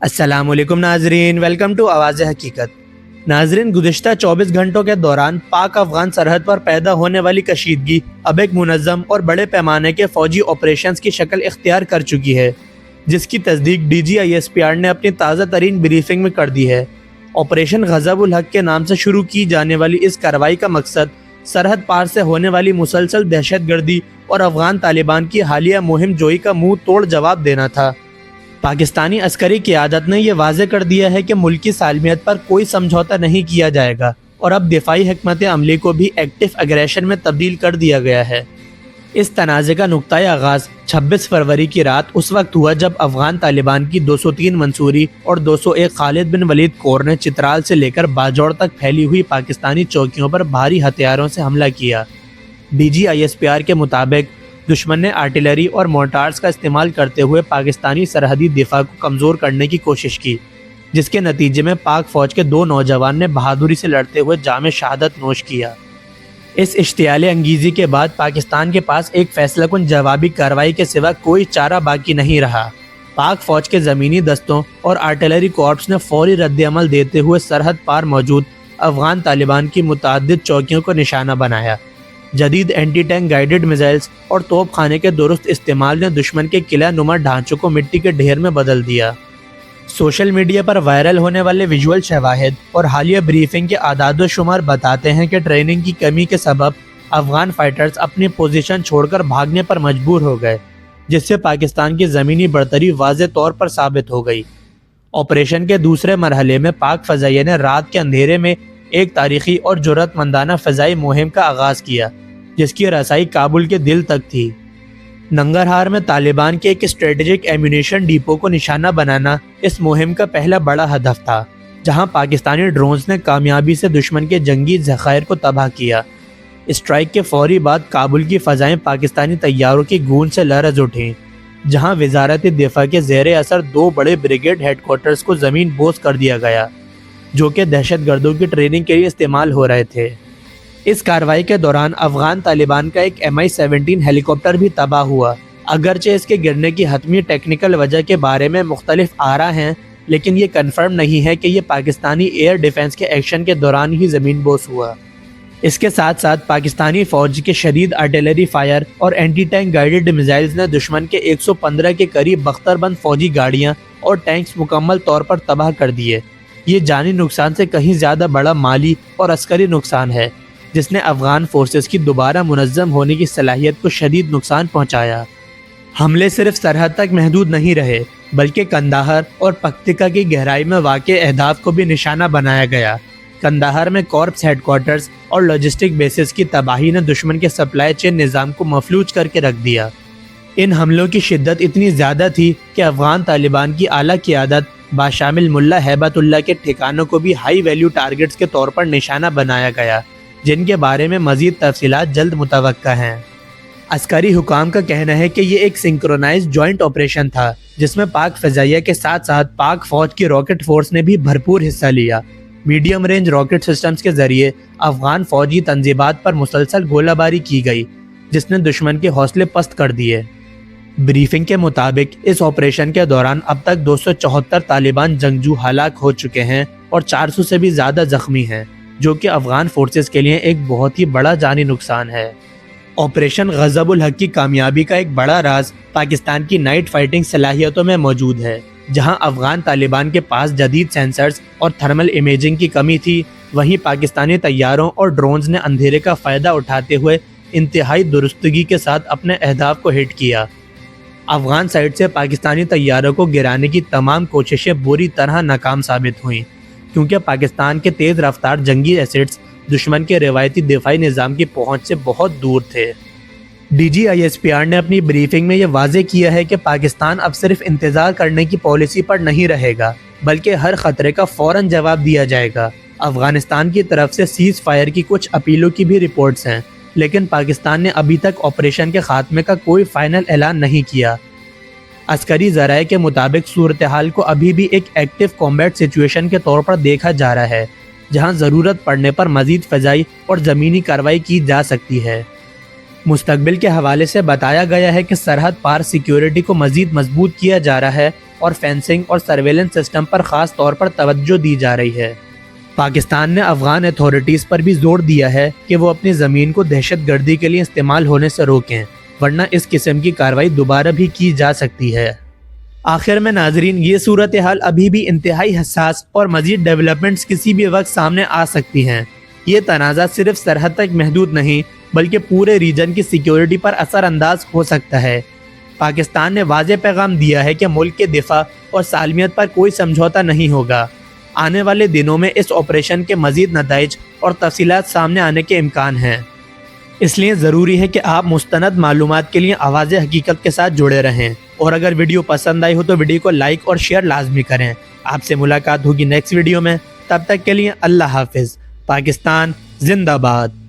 السلام علیکم ناظرین، ویلکم ٹو آواز حقیقت۔ ناظرین، گزشتہ 24 گھنٹوں کے دوران پاک افغان سرحد پر پیدا ہونے والی کشیدگی اب ایک منظم اور بڑے پیمانے کے فوجی آپریشنز کی شکل اختیار کر چکی ہے، جس کی تصدیق DGISPR نے اپنی تازہ ترین بریفنگ میں کر دی ہے۔ آپریشن غضب الحق کے نام سے شروع کی جانے والی اس کارروائی کا مقصد سرحد پار سے ہونے والی مسلسل دہشت گردی اور افغان طالبان کی حالیہ مہم جوئی کا منہ توڑ جواب دینا تھا۔ پاکستانی عسکری قیادت نے یہ واضح کر دیا ہے کہ ملک کی سالمیت پر کوئی سمجھوتہ نہیں کیا جائے گا اور اب دفاعی حکمت عملی کو بھی ایکٹیو اگریشن میں تبدیل کر دیا گیا ہے۔ اس تنازع کا نقطۂ آغاز 26 فروری کی رات اس وقت ہوا جب افغان طالبان کی 203 منصوری اور 201 خالد بن ولید کور نے چترال سے لے کر باجوڑ تک پھیلی ہوئی پاکستانی چوکیوں پر بھاری ہتھیاروں سے حملہ کیا۔ DGISPR کے مطابق دشمن نے آرٹلری اور مورٹارز کا استعمال کرتے ہوئے پاکستانی سرحدی دفاع کو کمزور کرنے کی کوشش کی، جس کے نتیجے میں پاک فوج کے 2 نوجوان نے بہادری سے لڑتے ہوئے جام شہادت نوش کیا۔ اس اشتعال انگیزی کے بعد پاکستان کے پاس ایک فیصلہ کن جوابی کارروائی کے سوا کوئی چارہ باقی نہیں رہا۔ پاک فوج کے زمینی دستوں اور آرٹلری کارپس نے فوری رد عمل دیتے ہوئے سرحد پار موجود افغان طالبان کی متعدد چوکیوں کو نشانہ بنایا۔ جدید اینٹی ٹینک گائیڈڈ میزائلز اور توپ خانے کے درست استعمال نے دشمن کے قلعہ نما ڈھانچوں کو مٹی کے ڈھیر میں بدل دیا۔ سوشل میڈیا پر وائرل ہونے والے ویژول شواہد اور حالیہ بریفنگ کے اعداد و شمار بتاتے ہیں کہ ٹریننگ کی کمی کے سبب افغان فائٹرز اپنی پوزیشن چھوڑ کر بھاگنے پر مجبور ہو گئے، جس سے پاکستان کی زمینی برتری واضح طور پر ثابت ہو گئی۔ آپریشن کے دوسرے مرحلے میں پاک فضائیہ نے رات کے اندھیرے میں ایک تاریخی اور جرأت مندانہ فضائی مہم کا آغاز کیا، جس کی رسائی کابل کے دل تک تھی۔ ننگرہار میں طالبان کے ایک اسٹریٹجک ایمونیشن ڈیپو کو نشانہ بنانا اس مہم کا پہلا بڑا ہدف تھا، جہاں پاکستانی ڈرونز نے کامیابی سے دشمن کے جنگی ذخائر کو تباہ کیا۔ اسٹرائیک کے فوری بعد کابل کی فضائیں پاکستانی طیاروں کی گونج سے لرز اٹھیں، جہاں وزارت دفاع کے زیر اثر 2 بڑے بریگیڈ ہیڈ کوارٹرز کو زمین بوس کر دیا گیا، جو کہ دہشت گردوں کی ٹریننگ کے لیے استعمال ہو رہے تھے۔ اس کارروائی کے دوران افغان طالبان کا ایک MI-17 ہیلی کاپٹر بھی تباہ ہوا۔ اگرچہ اس کے گرنے کی حتمی ٹیکنیکل وجہ کے بارے میں مختلف آراء ہیں، لیکن یہ کنفرم نہیں ہے کہ یہ پاکستانی ایئر ڈیفنس کے ایکشن کے دوران ہی زمین بوس ہوا۔ اس کے ساتھ ساتھ پاکستانی فوج کے شدید آرٹلری فائر اور اینٹی ٹینک گائیڈڈ میزائلز نے دشمن کے 115 کے قریب بختر بند فوجی گاڑیاں اور ٹینکس مکمل طور پر تباہ کر دیے۔ یہ جانی نقصان سے کہیں زیادہ بڑا مالی اور عسکری نقصان ہے، جس نے افغان فورسز کی دوبارہ منظم ہونے کی صلاحیت کو شدید نقصان پہنچایا۔ حملے صرف سرحد تک محدود نہیں رہے، بلکہ قندھار اور پکتیکا کی گہرائی میں واقع اہداف کو بھی نشانہ بنایا گیا۔ قندھار میں کارپس ہیڈ کوارٹرز اور لاجسٹک بیسز کی تباہی نے دشمن کے سپلائی چین نظام کو مفلوج کر کے رکھ دیا۔ ان حملوں کی شدت اتنی زیادہ تھی کہ افغان طالبان کی اعلیٰ قیادت بشامل ملا ہیبت اللہ کے ٹھکانوں کو بھی ہائی ویلیو ٹارگٹس کے طور پر نشانہ بنایا گیا، جن کے بارے میں مزید تفصیلات جلد متوقع ہیں۔ عسکری حکام کا کہنا ہے کہ یہ ایک سنکرونائز جوائنٹ آپریشن تھا، جس میں پاک فضائیہ کے ساتھ ساتھ پاک فوج کی راکٹ فورس نے بھی بھرپور حصہ لیا۔ میڈیم رینج راکٹ سسٹمز کے ذریعے افغان فوجی تنصیبات پر مسلسل گولہ باری کی گئی، جس نے دشمن کے حوصلے پست کر دیے۔ بریفنگ کے مطابق اس آپریشن کے دوران اب تک 274 طالبان جنگجو ہلاک ہو چکے ہیں اور 400 سے بھی زیادہ زخمی ہیں، جو کہ افغان فورسز کے لیے ایک بہت ہی بڑا جانی نقصان ہے۔ آپریشن غضب الحق کی کامیابی کا ایک بڑا راز پاکستان کی نائٹ فائٹنگ صلاحیتوں میں موجود ہے۔ جہاں افغان طالبان کے پاس جدید سینسرز اور تھرمل امیجنگ کی کمی تھی، وہیں پاکستانی طیاروں اور ڈرونز نے اندھیرے کا فائدہ اٹھاتے ہوئے انتہائی درستگی کے ساتھ اپنے اہداف کو ہٹ کیا۔ افغان سائٹ سے پاکستانی طیاروں کو گرانے کی تمام کوششیں بری طرح ناکام ثابت ہوئیں، کیونکہ پاکستان کے تیز رفتار جنگی ایسٹس دشمن کے روایتی دفاعی نظام کی پہنچ سے بہت دور تھے۔ DGISPR نے اپنی بریفنگ میں یہ واضح کیا ہے کہ پاکستان اب صرف انتظار کرنے کی پالیسی پر نہیں رہے گا، بلکہ ہر خطرے کا فوراً جواب دیا جائے گا۔ افغانستان کی طرف سے سیز فائر کی کچھ اپیلوں کی بھی رپورٹس ہیں، لیکن پاکستان نے ابھی تک آپریشن کے خاتمے کا کوئی فائنل اعلان نہیں کیا۔ عسکری ذرائع کے مطابق صورتحال کو ابھی بھی ایک ایکٹیو کامبیٹ سچویشن کے طور پر دیکھا جا رہا ہے، جہاں ضرورت پڑنے پر مزید فضائی اور زمینی کارروائی کی جا سکتی ہے۔ مستقبل کے حوالے سے بتایا گیا ہے کہ سرحد پار سیکیورٹی کو مزید مضبوط کیا جا رہا ہے اور فینسنگ اور سرویلنس سسٹم پر خاص طور پر توجہ دی جا رہی ہے۔ پاکستان نے افغان اتھارٹیز پر بھی زور دیا ہے کہ وہ اپنی زمین کو دہشت گردی کے لیے استعمال ہونے سے روکیں، ورنہ اس قسم کی کارروائی دوبارہ بھی کی جا سکتی ہے۔ آخر میں ناظرین، یہ صورتحال ابھی بھی انتہائی حساس اور مزید ڈیولپمنٹس کسی بھی وقت سامنے آ سکتی ہیں۔ یہ تنازع صرف سرحد تک محدود نہیں بلکہ پورے ریجن کی سیکیورٹی پر اثر انداز ہو سکتا ہے۔ پاکستان نے واضح پیغام دیا ہے کہ ملک کے دفاع اور سالمیت پر کوئی سمجھوتا نہیں ہوگا۔ آنے والے دنوں میں اس آپریشن کے مزید نتائج اور تفصیلات سامنے آنے کے امکان ہیں، اس لیے ضروری ہے کہ آپ مستند معلومات کے لیے آواز حقیقت کے ساتھ جڑے رہیں، اور اگر ویڈیو پسند آئی ہو تو ویڈیو کو لائک اور شیئر لازمی کریں۔ آپ سے ملاقات ہوگی نیکسٹ ویڈیو میں، تب تک کے لیے اللہ حافظ۔ پاکستان زندہ باد۔